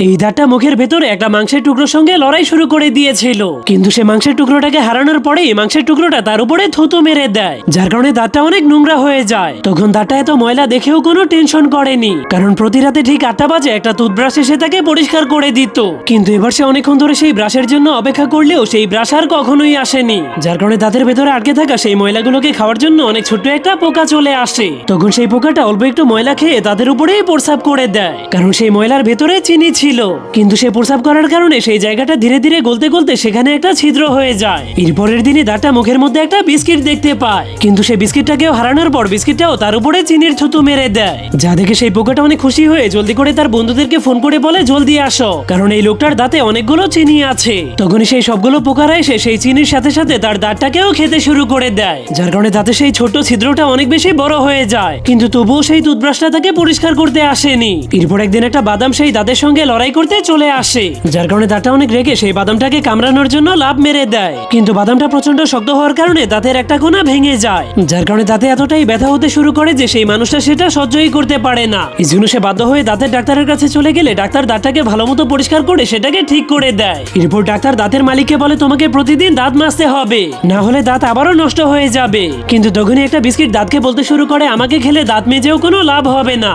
এই দাঁতটা মুখের ভেতরে একটা মাংসের টুকরোর সঙ্গে লড়াই শুরু করে দিয়েছিল, কিন্তু সে মাংসের টুকরোটাকে হারানোর পরে মাংসের টুকরোটা তার উপরে থুতু মেরে দেয়, যার কারণে দাঁতটা অনেক নোংরা হয়ে যায়। তখন দাঁতটা এত ময়লা দেখেও কোনো টেনশন করেনি, কারণ প্রতি রাতে ঠিক 8টা বাজে একটা টুথব্রাশ এসে তাকে পরিষ্কার করে দিত। কিন্তু এবার সে অনেকক্ষণ ধরে সেই ব্রাশের জন্য অপেক্ষা করলেও সেই ব্রাশ আর কখনোই আসেনি, যার কারণে দাঁতের ভেতরে আটকে থাকা সেই ময়লাগুলোকে খাওয়ার জন্য অনেক ছোট্ট একটা পোকা চলে আসে। তখন সেই পোকাটা অল্প একটু ময়লা খেয়ে তাদের উপরেই প্রস্রাব করে দেয়, কারণ সেই ময়লার ভেতরে চিনি ছিল। কিন্তু সে প্রস্রাব করার কারণে সেই জায়গাটা ধীরে ধীরে গলতে গলতে সেখানে একটা ছিদ্র হয়ে যায়। এরপরের দিনে দাঁতটা মুখের মধ্যে একটা বিস্কিট দেখতে পায়, কিন্তু সেই বিস্কিটটাকেও হারানোর পর বিস্কিটটাও তার উপরে চিনির থুতু মেরে দেয়, যা দেখে সেই পোকাটা অনেক খুশি হয়ে জলদি করে তার বন্ধুদেরকে ফোন করে বলে জলদি আসো, কারণ এই লোকটার দাঁতে অনেকগুলো চিনি আছে। তখনই সেই সবগুলো পোকারা এসে সেই চিনির সাথে সাথে তার দাঁতটাকেও খেতে শুরু করে দেয়, যার কারণে দাঁতে সেই ছোট্ট ছিদ্রটা অনেক বেশি বড় হয়ে যায়। কিন্তু তবুও সেই টুথব্রাশটা তাকে পরিষ্কার করতে আসেনি। এরপর একদিন একটা বাদাম সেই দাঁতের সঙ্গে লড়াই করতে চলে আসে, যার কারণে দাঁতটা অনেক রেগে সেই বাদামটাকে কামড়ানোর জন্য লাফ মেরে দেয়। কিন্তু বাদামটা প্রচন্ড শক্ত হওয়ার কারণে দাঁতের একটা কোণা ভেঙে যায়, যার কারণে দাঁতে এতটাই ব্যথা হতে শুরু করে যে সেই মানুষটা সেটা সহ্যই করতে পারে না। এই জন্য সে বাধ্য হয়ে দাঁতের ডাক্তারের কাছে চলে গেলে ডাক্তার দাঁতটাকে ভালো মতো পরিষ্কার করে সেটাকে ঠিক করে দেয়। এরপর ডাক্তার দাঁতের মালিককে বলে তোমাকে প্রতিদিন দাঁত মাজতে হবে, না হলে দাঁত আবারও নষ্ট হয়ে যাবে। কিন্তু তখনই একটা বিস্কিট দাঁতকে বলতে শুরু করে আমাকে খেলে দাঁত মেজেও কোনো লাভ হবে না।